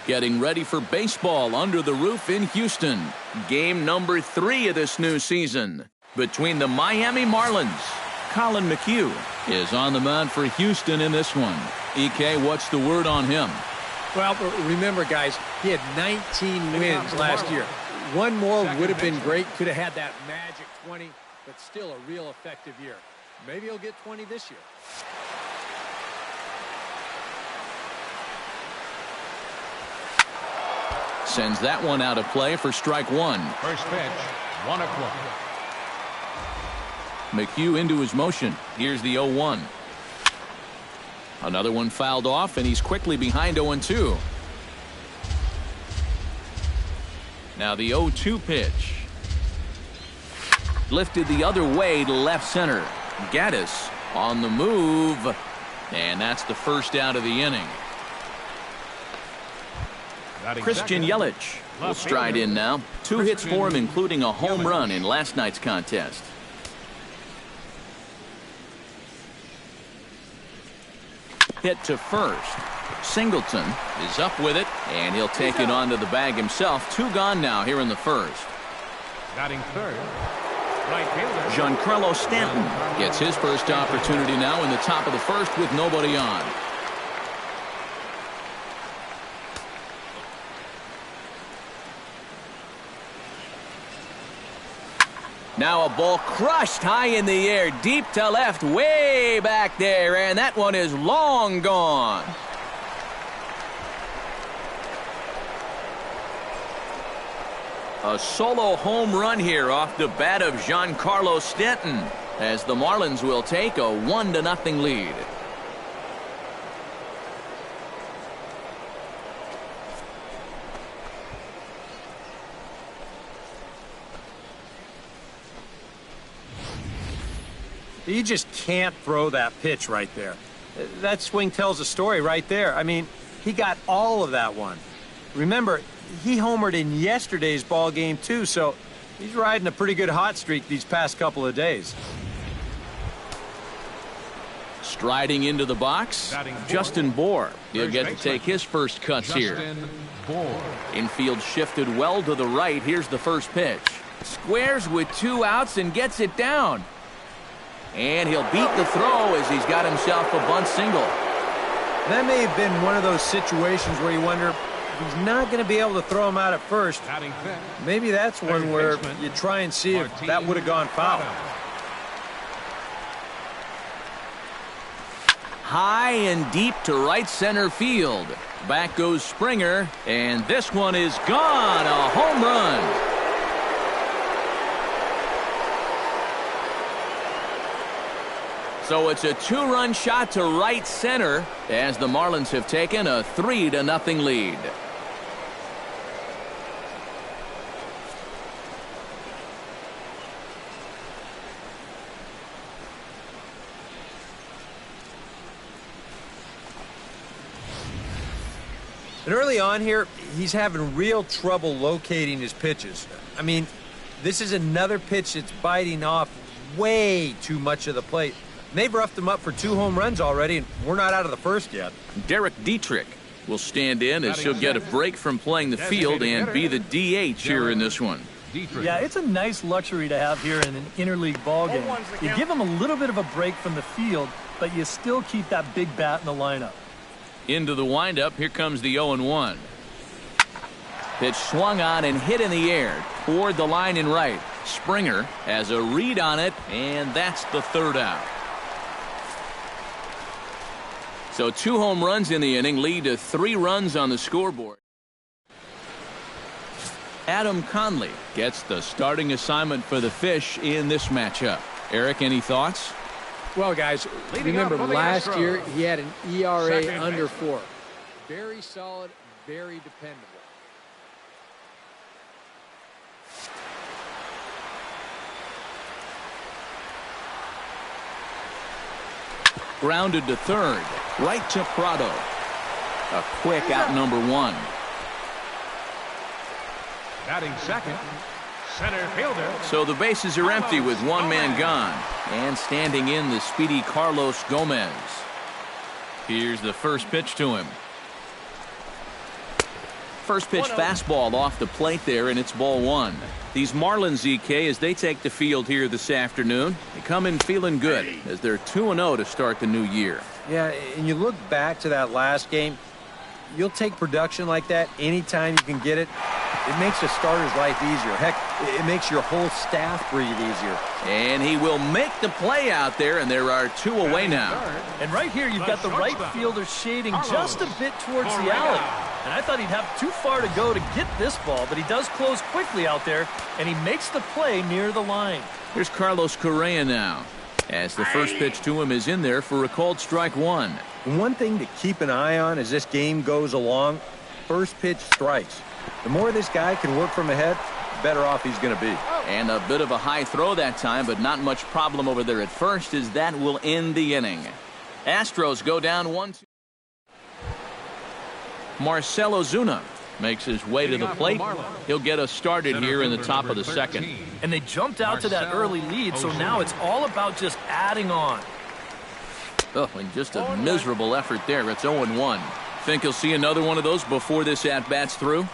getting ready for baseball under the roof in Houston. Game number 3 of this new season between the Miami Marlins. Colin McHugh is on the mound for Houston in this one. EK, what's the word on him? Well, remember, guys, he had 19 wins last year. One more would have been great. Could have had that magic 20, but still a real effective year. Maybe he'll get 20 this year. Sends that one out of play for strike 1. First pitch, 1-0. McHugh into his motion. Here's the 0-1. Another one fouled off, and he's quickly behind 0-2. Now the 0-2 pitch. Lifted the other way to left center. Gaddis on the move. And that's the first out of the inning. Christian Yelich will stride in now. 2 hits for him, including a home run in last night's contest. Hit to first. Singleton is up with it, and he'll take it onto the bag himself. 2 gone now here in the first. Batting third, right fielder Giancarlo Stanton gets his first opportunity now in the top of the first with nobody on. Now a ball crushed high in the air, deep to left, way back there, and that one is long gone. A solo home run here off the bat of Giancarlo Stanton, as the Marlins will take a 1-0 lead. You just can't throw that pitch right there. That swing tells a story right there. I mean, he got all of that one. Remember, he homered in yesterday's ball game too, so he's riding a pretty good hot streak these past couple of days. Striding into the box, Justin Bour. He'll get to take his first cuts here. Infield shifted well to the right. Here's the first pitch. Squares with 2 outs and gets it down. And he'll beat the throw as he's got himself a bunt single. That may have been one of those situations where you wonder if he's not going to be able to throw him out at first. Maybe that's one where you try and see if that would have gone foul. High and deep to right center field. Back goes Springer, and this one is gone. A home run. So it's a 2-run shot to right center as the Marlins have taken a 3-0 lead. And early on here, he's having real trouble locating his pitches. I mean, this is another pitch that's biting off way too much of the plate. They've roughed him up for 2 home runs already, and we're not out of the first yet. Derek Dietrich will stand in as he'll get a break from playing the field and be the DH here in this one. Yeah, it's a nice luxury to have here in an interleague ballgame. You give him a little bit of a break from the field, but you still keep that big bat in the lineup. Into the windup, here comes the 0-1. Pitch swung on and hit in the air toward the line in right. Springer has a read on it, and that's the 3rd out. So 2 home runs in the inning lead to 3 runs on the scoreboard. Adam Conley gets the starting assignment for the Fish in this matchup. Eric, any thoughts? Well, guys, remember last year he had an ERA under 4. Very solid, very dependable. Grounded to third, right to Prado. A quick out number 1. Batting second, center fielder. So the bases are empty with 1 man gone. And standing in the speedy Carlos Gomez. Here's the first pitch to him. First pitch fastball off the plate there, and it's ball one. These Marlins, EK, as they take the field here this afternoon, they come in feeling good as they're 2-0 to start the new year. Yeah, and you look back to that last game, you'll take production like that anytime you can get it. It makes the starter's life easier. Heck, it makes your whole staff breathe easier. And he will make the play out there, and there are 2 away now. And right here, you've got the right fielder shading just a bit towards the alley. And I thought he'd have too far to go to get this ball, but he does close quickly out there, and he makes the play near the line. Here's Carlos Correa now, as the first pitch to him is in there for a called strike one. And one thing to keep an eye on as this game goes along, first pitch strikes. The more this guy can work from ahead, the better off he's going to be. And a bit of a high throw that time, but not much problem over there at first, as that will end the inning. Astros go down 1-2. Marcell Ozuna makes his way to the plate. He'll get us started here in the top of the second. And they jumped out to that early lead, so now it's all about just adding on. Oh, and just a miserable effort there. It's 0-1. Think he'll see another one of those before this at-bat's through?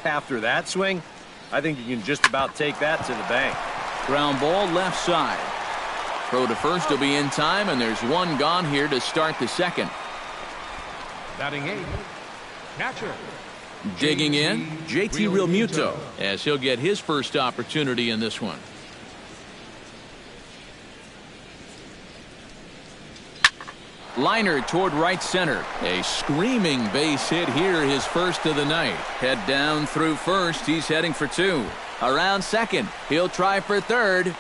After that swing, I think you can just about take that to the bank. Ground ball left side. Throw to first will be in time, and there's one gone here to start the second. Batting 8th, catcher. Digging in, JT Realmuto, as he'll get his first opportunity in this one. Liner toward right center. A screaming base hit here, his first of the night. Head down through first. He's heading for 2. Around second. He'll try for third.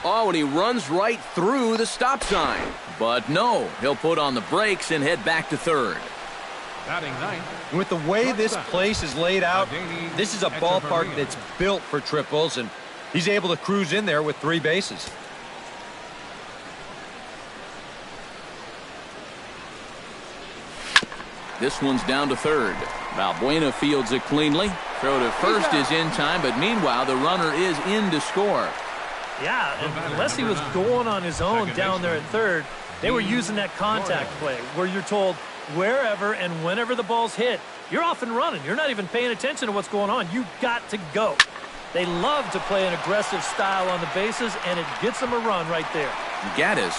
Oh, and he runs right through the stop sign. But no, he'll put on the brakes and head back to third. Batting 9th. With the way this place is laid out, this is a ballpark that's built for triples, and he's able to cruise in there with 3 bases. This one's down to third. Valbuena fields it cleanly. Throw to first is in time, but meanwhile the runner is in to score. Yeah, unless he was going on his own down there at third, they were using that contact play where you're told wherever and whenever the ball's hit, you're off and running. You're not even paying attention to what's going on. You've got to go. They love to play an aggressive style on the bases, and it gets them a run right there. Gaddis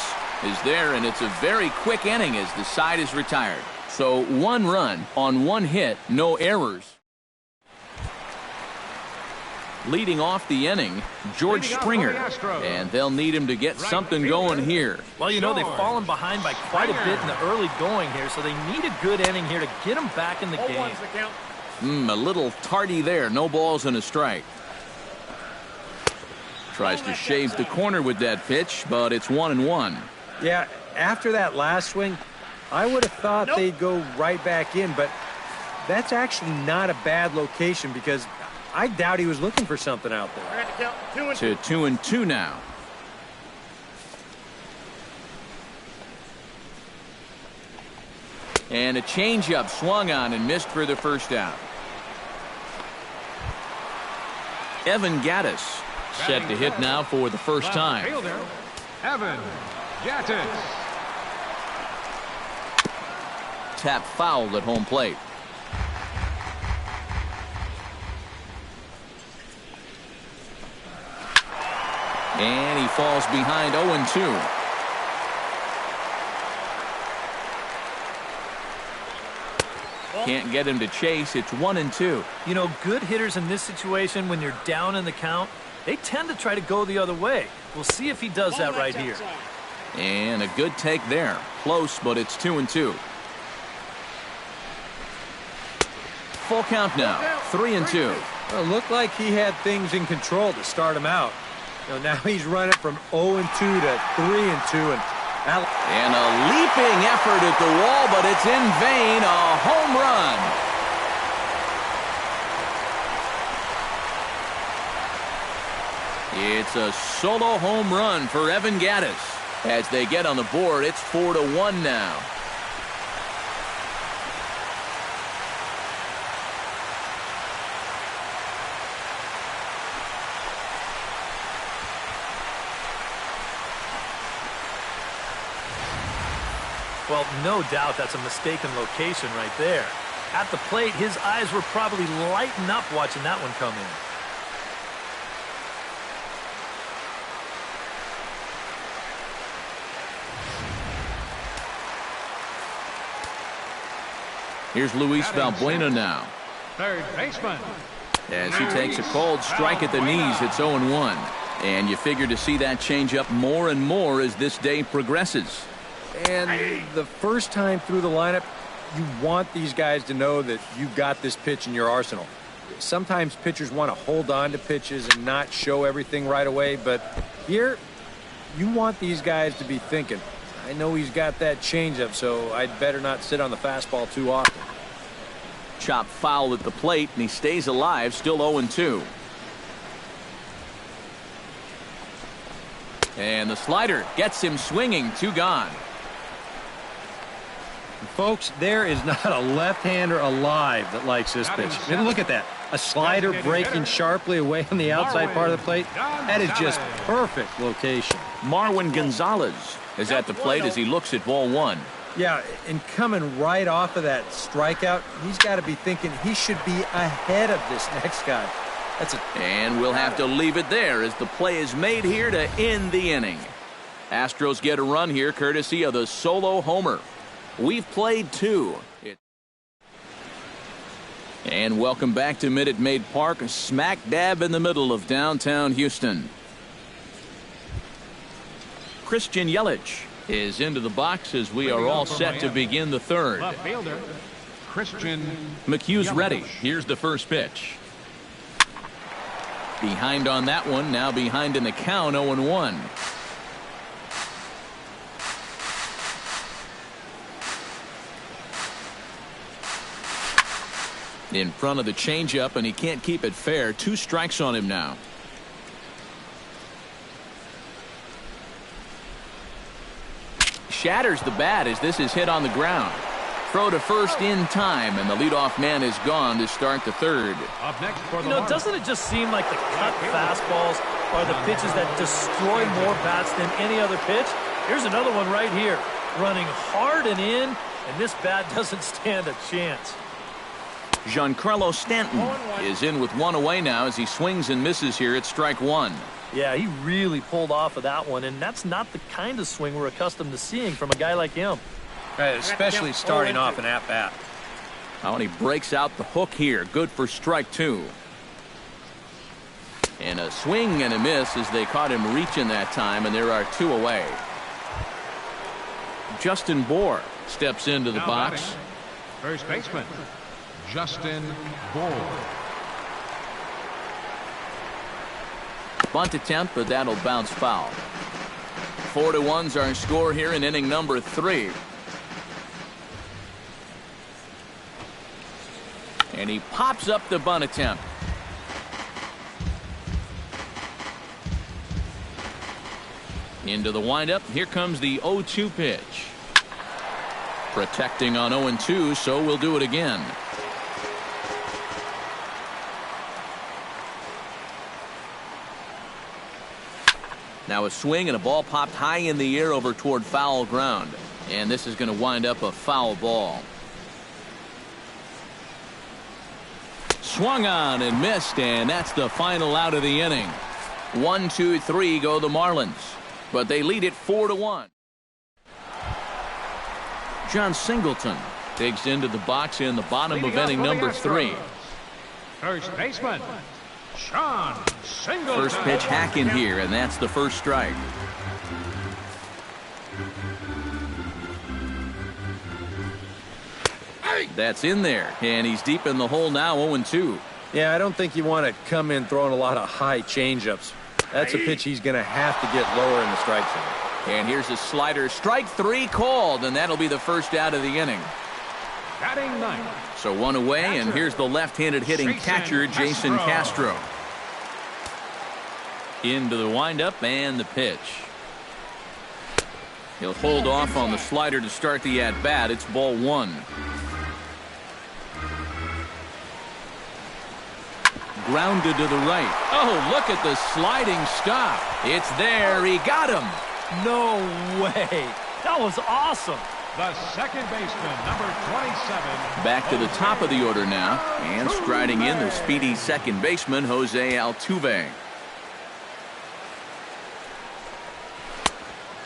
is there, and it's a very quick inning as the side is retired. So 1 run on 1 hit, no errors. Leading off the inning, George Springer, and they'll need him to get something going here. Well, you know, they've fallen behind by quite a bit in the early going here, so they need a good inning here to get them back in the game. A little tardy there. No balls and a strike. Tries to shave the corner with that pitch, but it's 1-1. Yeah, after that last swing, I would have thought they'd go right back in, but that's actually not a bad location because I doubt he was looking for something out there. To 2-2 now. And a changeup swung on and missed for the first out. Evan Gaddis set to hit now for the first time. Evan Gaddis. Tap fouled at home plate. And he falls behind 0-2. Can't get him to chase. It's 1-2. You know, good hitters in this situation, when you're down in the count, they tend to try to go the other way. We'll see if he does that right here. And a good take there. Close, but it's 2-2. Full count now. 3-2. Well, it looked like he had things in control to start him out. Now he's running from 0-2 to 3-2, and a leaping effort at the wall, but it's in vain. A home run. It's a solo home run for Evan Gaddis. As they get on the board, it's 4-1 now. Well, no doubt that's a mistaken location right there. At the plate, his eyes were probably lighting up watching that one come in. Here's Luis Valbuena now. Third baseman. As he takes a cold strike at the knees, it's 0-1. And you figure to see that change up more and more as this day progresses. And the first time through the lineup, you want these guys to know that you've got this pitch in your arsenal. Sometimes pitchers want to hold on to pitches and not show everything right away, but here, you want these guys to be thinking, I know he's got that changeup, so I'd better not sit on the fastball too often. Chop foul at the plate, and he stays alive, still 0-2. And the slider gets him swinging, 2 gone. Folks, there is not a left-hander alive that likes this pitch. I mean, look at that. A slider breaking sharply away on the outside part of the plate. That is just perfect location. Marwin Gonzalez is at the plate as he looks at ball 1. Yeah, and coming right off of that strikeout, he's got to be thinking he should be ahead of this next guy. And we'll have to leave it there as the play is made here to end the inning. Astros get a run here courtesy of the solo homer. We've played 2. And welcome back to Minute Maid Park, smack dab in the middle of downtown Houston. Christian Yelich is into the box as we are all set to begin the third. Left fielder, Christian McHugh's Yelich. ready. Here's the first pitch. Behind on that one, now behind in the count, 0-1. In front of the changeup, and he can't keep it fair. 2 strikes on him now. Shatters the bat as this is hit on the ground. Throw to first in time, and the leadoff man is gone to start the third. Up next for the Doesn't it just seem like the cut fastballs are the pitches that destroy more bats than any other pitch? Here's another one right here. Running hard and in, and this bat doesn't stand a chance. Giancarlo Stanton is in with 1 away now as he swings and misses here at strike 1. Yeah, he really pulled off of that one, and that's not the kind of swing we're accustomed to seeing from a guy like him. Right, especially starting off an at-bat. Now he breaks out the hook here. Good for strike 2. And a swing and a miss as they caught him reaching that time, and there are 2 away. Justin Bour steps into the box. batting, first baseman, Justin Bour. Bunt attempt, but that'll bounce foul. 4-1's our score here in inning number 3. And he pops up the bunt attempt. Into the windup. Here comes the 0-2 pitch. Protecting on 0-2, so we'll do it again. Now a swing and a ball popped high in the air over toward foul ground. And this is going to wind up a foul ball. Swung on and missed, and that's the final out of the inning. 1, 2, 3 go the Marlins. But they lead it 4-1. John Singleton digs into the box in the bottom of inning number 3. First baseman, John Singleton. First pitch hack in here, and that's the first strike. That's in there, and he's deep in the hole now, 0-2. Yeah, I don't think you want to come in throwing a lot of high changeups. That's a pitch he's going to have to get lower in the strike zone. And here's a slider. Strike 3 called, and that'll be the first out of the inning. Batting 9. So 1 away, and here's the left-handed hitting catcher, Jason Castro. Into the windup and the pitch. He'll hold off on the slider to start the at-bat. It's ball 1. Grounded to the right. Oh, look at the sliding stop. It's there. He got him. No way. That was awesome. The second baseman, number 27. Back to the top of the order now. And striding in, the speedy second baseman, Jose Altuve.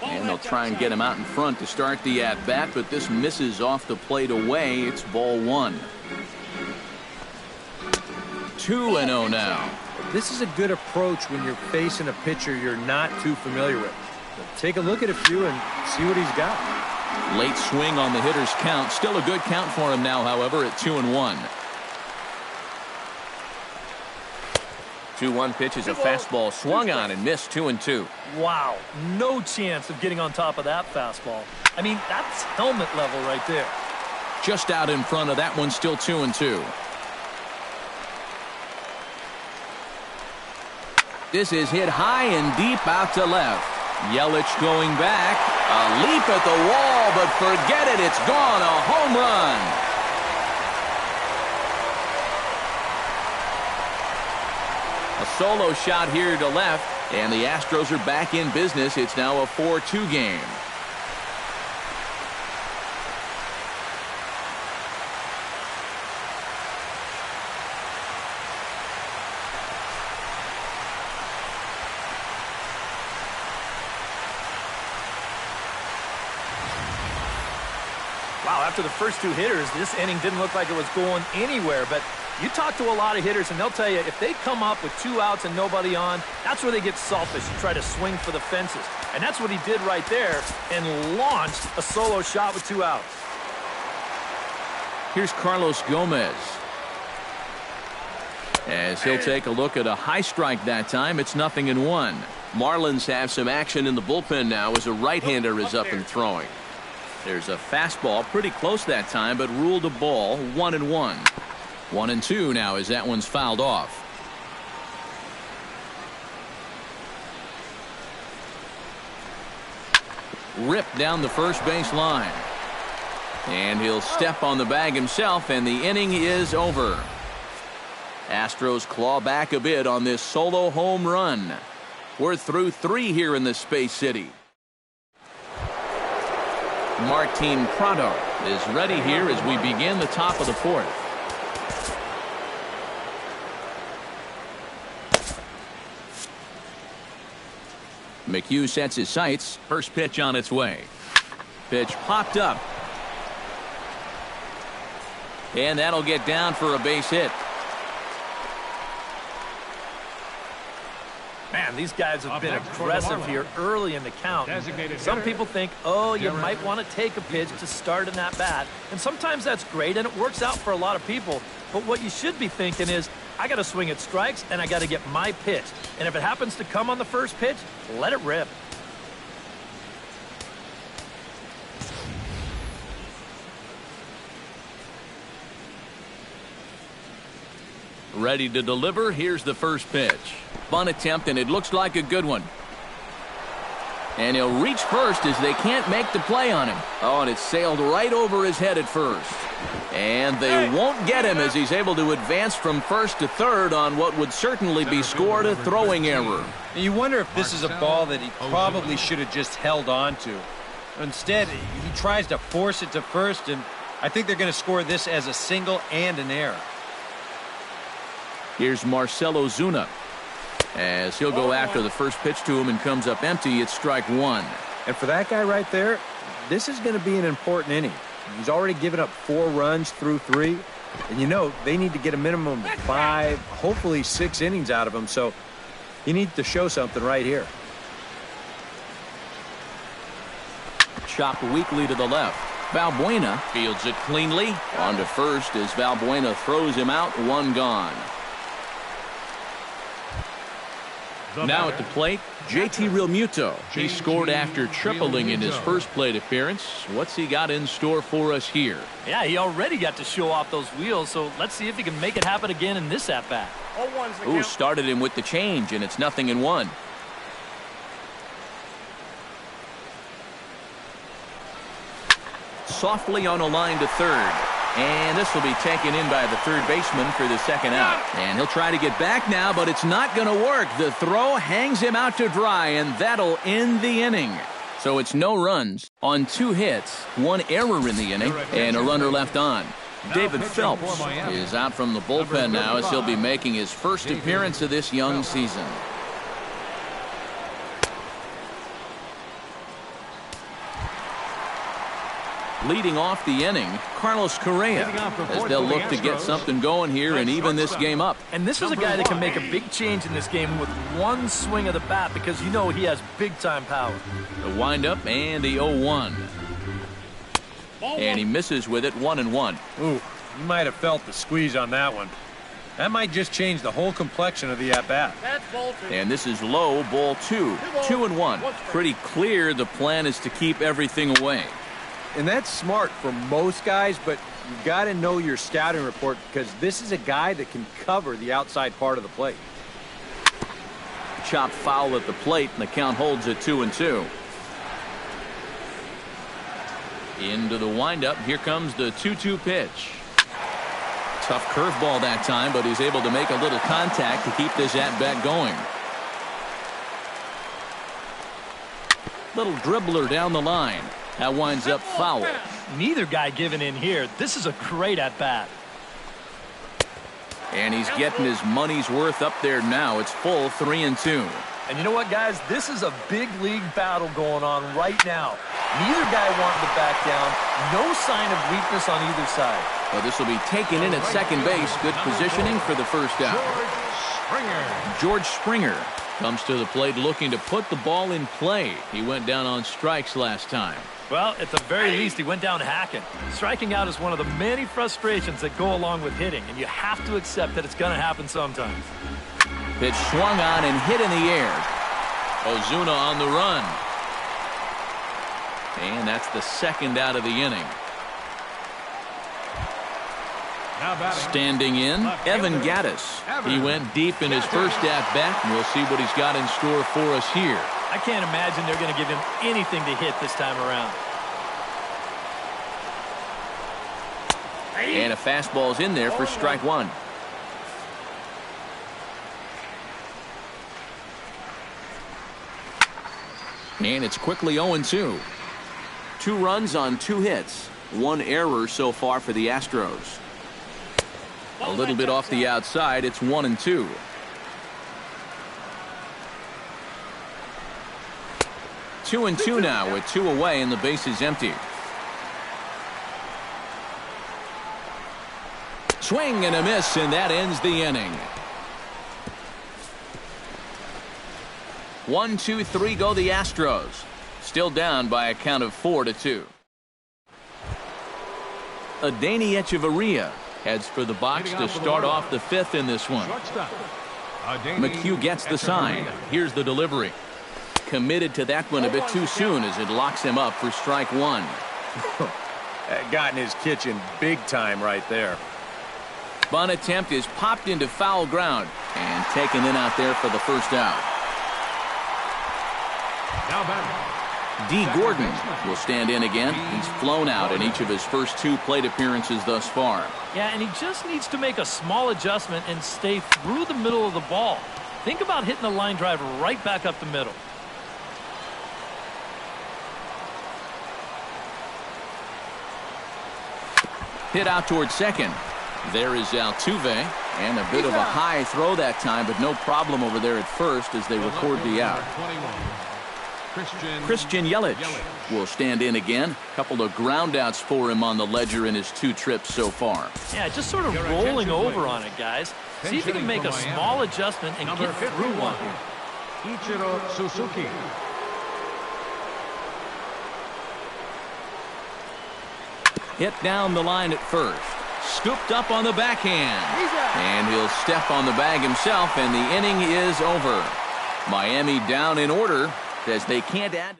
And they'll try and get him out in front to start the at-bat, but this misses off the plate away. It's ball one. 2-0 now. This is a good approach when you're facing a pitcher you're not too familiar with. Take a look at a few and see what he's got. Late swing on the hitter's count. Still a good count for him now, however, at 2-1. 2-1 pitch is a fastball swung on and missed. 2-2. Wow, no chance of getting on top of that fastball. I mean, that's helmet level right there. Just out in front of that one, still 2-2. This is hit high and deep out to left. Yelich going back. A leap at the wall, but forget it. It's gone. A home run. A solo shot here to left, and the Astros are back in business. It's now a 4-2 game. Wow, after the first two hitters, this inning didn't look like it was going anywhere, but you talk to a lot of hitters, and they'll tell you if they come up with 2 outs and nobody on, that's where they get selfish and try to swing for the fences. And that's what he did right there and launched a solo shot with 2 outs. Here's Carlos Gomez. As he'll take a look at a high strike that time, it's 0-1. Marlins have some action in the bullpen now as a right-hander is up and throwing. There's a fastball pretty close that time, but ruled a ball. 1-1. 1-2 now as that one's fouled off. Ripped down the first base line. And he'll step on the bag himself, and the inning is over. Astros claw back a bit on this solo home run. We're through 3 here in the Space City. Martin Prado is ready here as we begin the top of the 4th. McHugh sets his sights. First pitch on its way. Pitch popped up. And that'll get down for a base hit. Man, these guys have been aggressive here early in the count. Some people think, oh, you might want to take a pitch to start in that bat. And sometimes that's great, and it works out for a lot of people. But what you should be thinking is, I got to swing at strikes, and I got to get my pitch. And if it happens to come on the first pitch, let it rip. Ready to deliver. Here's the first pitch. Bunt attempt, and it looks like a good one. And he'll reach first as they can't make the play on him. Oh, and it sailed right over his head at first. And they won't get him as he's able to advance from first to third on what would certainly be scored a throwing error. You wonder if this is a ball that he probably should have just held on to. Instead, he tries to force it to first, and I think they're going to score this as a single and an error. Here's Marcell Ozuna. As he'll go after the first pitch to him and comes up empty. It's strike 1. And for that guy right there, this is going to be an important inning. He's already given up 4 runs through 3. And you know, they need to get a minimum of 5, hopefully 6 innings out of him. So he needs to show something right here. Chopped weakly to the left. Valbuena fields it cleanly. On to first as Valbuena throws him out. 1 gone. Now at the plate, JT Realmuto. He scored after tripling in his first plate appearance. What's he got in store for us here? Yeah, he already got to show off those wheels, so let's see if he can make it happen again in this at-bat. Ooh, started him with the change, and it's 0-1. Softly on a line to third. And this will be taken in by the third baseman for the second out. And he'll try to get back now, but it's not going to work. The throw hangs him out to dry, and that'll end the inning. So it's no runs. On 2 hits, 1 error in the inning, and a runner left on. David Phelps is out from the bullpen now as he'll be making his first appearance of this young season. Leading off the inning, Carlos Correa, as they'll look to get something going here and even this game up. And this is a guy that can make a big change in this game with one swing of the bat, because you know he has big-time power. The windup and the 0-1. And he misses with it, 1-1. Ooh, you might have felt the squeeze on that one. That might just change the whole complexion of the at-bat. And this is low, ball 2. 2-1. Pretty clear the plan is to keep everything away. And that's smart for most guys, but you got to know your scouting report, because this is a guy that can cover the outside part of the plate. Chopped foul at the plate, and the count holds at 2-2. Into the windup. Here comes the 2-2 pitch. Tough curveball that time, but he's able to make a little contact to keep this at-bat going. Little dribbler down the line. That winds up foul. Neither guy giving in here. This is a great at-bat. And he's getting his money's worth up there now. It's full, 3-2. And you know what, guys? This is a big league battle going on right now. Neither guy wanting to back down. No sign of weakness on either side. Well, this will be taken in at second base. Good positioning for the first out. George Springer comes to the plate looking to put the ball in play. He went down on strikes last time. Well, at the very least, he went down hacking. Striking out is one of the many frustrations that go along with hitting, and you have to accept that it's going to happen sometimes. Pitch swung on and hit in the air. Ozuna on the run. And that's the second out of the inning. Standing in, Evan Gattis. He went deep in his first at-bat, and we'll see what he's got in store for us here. I can't imagine they're going to give him anything to hit this time around. And a fastball's in there for strike 1. And it's quickly 0-2. 2 runs on 2 hits. 1 error so far for the Astros. A little bit off the outside. It's 1-2. 2-2 now with 2 away and the base is empty. Swing and a miss, and that ends the inning. 1, 2, 3 go the Astros. Still down by a count of 4-2. Adeiny Echeverria heads for the box to start off the 5th in this one. McHugh gets the sign. Here's the delivery. Committed to that one a bit too soon as it locks him up for strike 1. Got in his kitchen big time right there. Bunt attempt is popped into foul ground and taken in out there for the first out. D. Gordon will stand in again. He's flown out in each of his first 2 plate appearances thus far. Yeah, and he just needs to make a small adjustment and stay through the middle of the ball. Think about hitting the line drive right back up the middle. Hit out towards second. There is Altuve, and a bit of a high throw that time, but no problem over there at first as they record the out. Christian Yelich will stand in again. A couple of ground outs for him on the ledger in his 2 trips so far. Yeah, just sort of rolling over on it, guys. See if you can make a small adjustment and get through one here. Ichiro Suzuki. Hit down the line at first. Scooped up on the backhand. And he'll step on the bag himself, and the inning is over. Miami down in order as they can't add.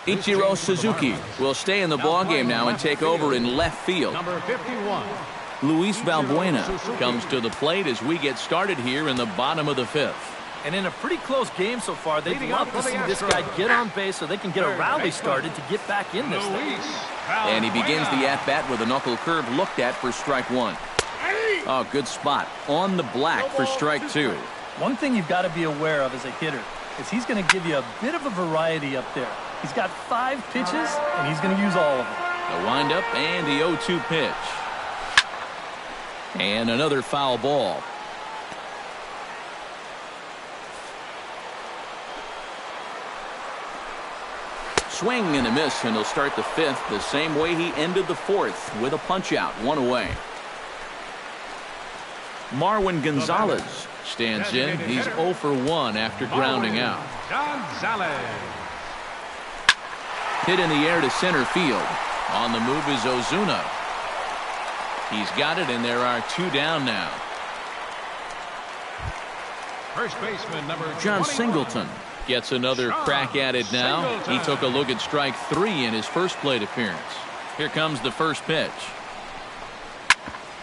Ichiro Suzuki will stay in the ballgame now and take over in left field. Number 51. Luis Valbuena comes to the plate as we get started here in the bottom of the 5th. And in a pretty close game so far, they'd love to see this guy get on base so they can get a rally started to get back in this thing. And he begins the at-bat with a knuckle curve looked at for strike 1. Oh, good spot. On the black for strike 2. One thing you've got to be aware of as a hitter is he's going to give you a bit of a variety up there. He's got 5 pitches, and he's going to use all of them. The windup and the 0-2 pitch. And another foul ball. Swing and a miss, and he'll start the 5th the same way he ended the 4th with a punch-out, 1 away. Marwin Gonzalez stands in. He's 0 for 1 after grounding out. Gonzalez. Hit in the air to center field. On the move is Ozuna. He's got it, and there are 2 down now. First baseman number John 21. Singleton gets another crack at it now. Singleton. He took a look at strike 3 in his first plate appearance. Here comes the first pitch.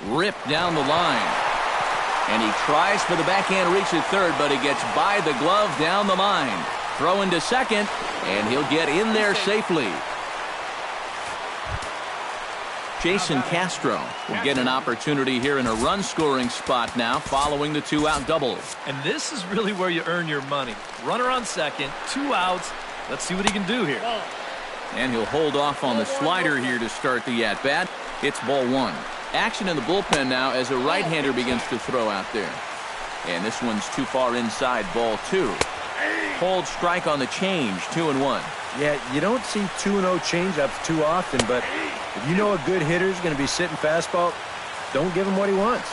Ripped down the line. And he tries for the backhand reach at third, but he gets by the glove down the line. Throw into second, and he'll get in there safely. Jason Castro will get an opportunity here in a run-scoring spot now following the 2-out double. And this is really where you earn your money. Runner on second, 2 outs. Let's see what he can do here. And he'll hold off on the slider here to start the at-bat. It's ball 1. Action in the bullpen now as a right-hander begins to throw out there. And this one's too far inside, ball 2. Hold strike on the change, 2-1. Yeah, you don't see 2-0 changeups too often, but if you know a good hitter's going to be sitting fastball, don't give him what he wants.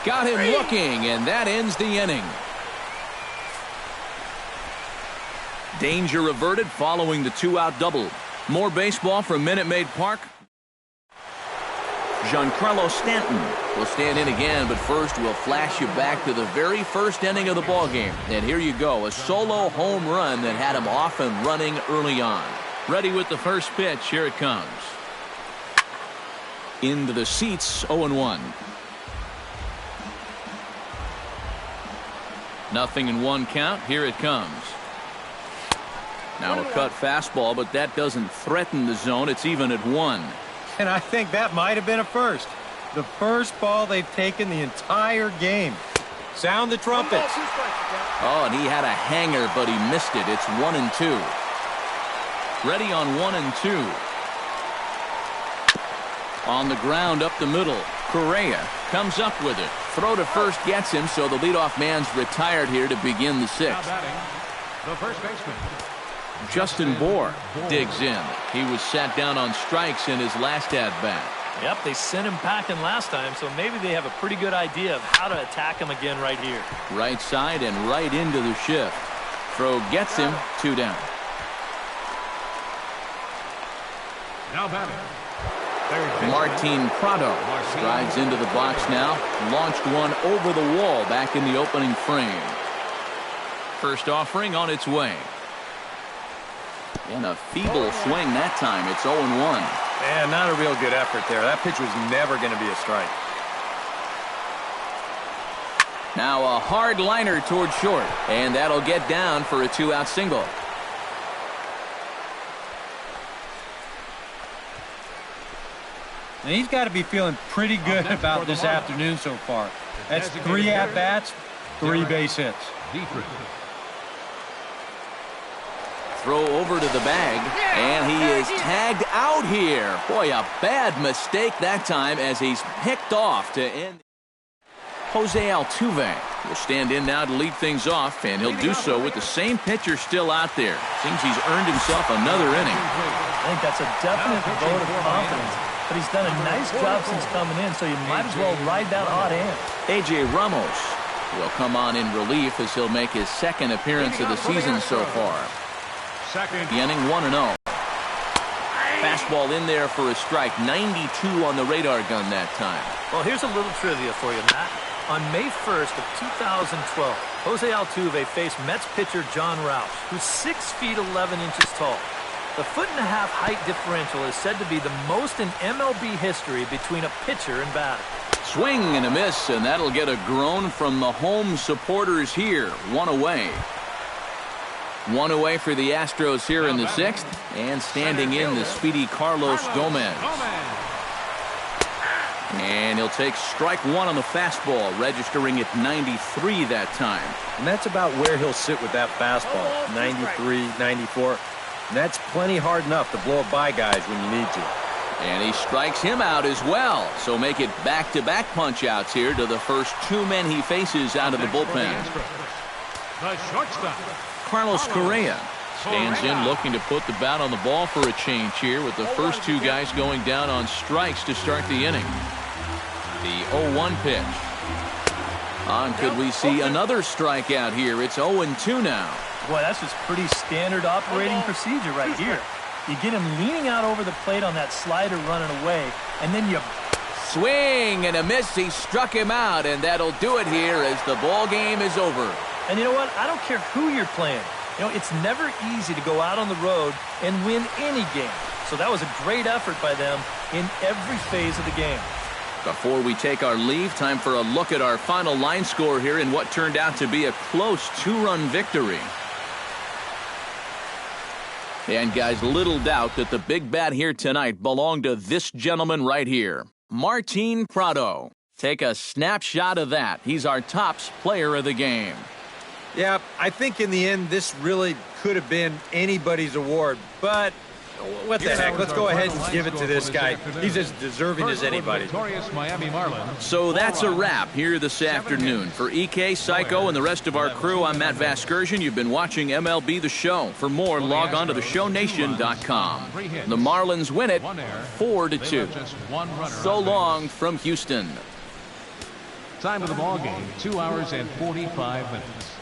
Got him looking, and that ends the inning. Danger averted following the 2-out double. More baseball from Minute Maid Park. Giancarlo Stanton will stand in again, but first we'll flash you back to the very first inning of the ballgame. And here you go, a solo home run that had him off and running early on. Ready with the first pitch, here it comes. Into the seats, 0-1. 0-1 count, here it comes. Now a cut fastball, but that doesn't threaten the zone. It's even at 1. And I think that might have been a first. The first ball they've taken the entire game. Sound the trumpets. Oh, and he had a hanger, but he missed it. It's 1-2. Ready on 1-2. On the ground up the middle. Correa comes up with it. Throw to first gets him, so the leadoff man's retired here to begin the 6th. The first baseman. Justin Bohr digs in. He was sat down on strikes in his last at-bat. Yep, they sent him packing last time, so maybe they have a pretty good idea of how to attack him again right here. Right side and right into the shift. Throw gets him, 2 down. Now batting. Martin Prado strides into the box now. Launched one over the wall back in the opening frame. First offering on its way. And a feeble swing that time. It's 0-1. Yeah, not a real good effort there. That pitch was never going to be a strike. Now a hard liner toward short. And that'll get down for a 2-out single. And he's got to be feeling pretty good about this afternoon so far. That's 3 at-bats, 3 base hits. Throw over to the bag, and he is tagged out here. Boy, a bad mistake that time as he's picked off to end. Jose Altuve will stand in now to lead things off, and he'll do so with the same pitcher still out there. Seems he's earned himself another inning. I think that's a definite vote of confidence, but he's done a nice job since coming in, so you might as well ride that hot hand. A.J. Ramos will come on in relief as he'll make his 2nd appearance of the season so far. The inning 1-0. Fastball in there for a strike. 92 on the radar gun that time. Well, here's a little trivia for you, Matt. On May 1st of 2012, Jose Altuve faced Mets pitcher John Roush, who's 6 feet 11 inches tall. The 1.5-foot height differential is said to be the most in MLB history between a pitcher and batter. Swing and a miss, and that'll get a groan from the home supporters here. 1 away. 1 away for the Astros here in the 6th, and standing in the speedy Carlos Gomez. And he'll take strike one on the fastball, registering at 93 that time. And that's about where he'll sit with that fastball, 93, 94. And that's plenty hard enough to blow it by guys when you need to. And he strikes him out as well. So make it back-to-back punch-outs here to the first two men he faces out of the bullpen. The shortstop, Carlos Correa stands in looking to put the bat on the ball for a change here with the first two guys going down on strikes to start the inning. The 0-1 pitch. Could we see another strikeout here? It's 0-2 now. Boy, that's just pretty standard operating procedure right here. You get him leaning out over the plate on that slider running away, and then you swing and a miss. He struck him out, and that'll do it here as the ball game is over. And you know what? I don't care who you're playing. You know, it's never easy to go out on the road and win any game. So that was a great effort by them in every phase of the game. Before we take our leave, time for a look at our final line score here in what turned out to be a close two-run victory. And guys, little doubt that the big bat here tonight belonged to this gentleman right here, Martin Prado. Take a snapshot of that. He's our tops player of the game. Yeah, I think in the end this really could have been anybody's award, but what the heck, let's go ahead and give it to this guy. He's as deserving as anybody. Miami Marlins. So that's a wrap here this afternoon. For EK, Psycho, and the rest of our crew, I'm Matt Vasgersian. You've been watching MLB The Show. For more, log on to theshownation.com. The Marlins win it 4-2. So long from Houston. Time of the ball game, 2 hours and 45 minutes.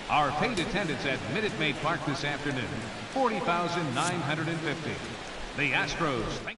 Our paid attendance at Minute Maid Park this afternoon, 40,950. The Astros.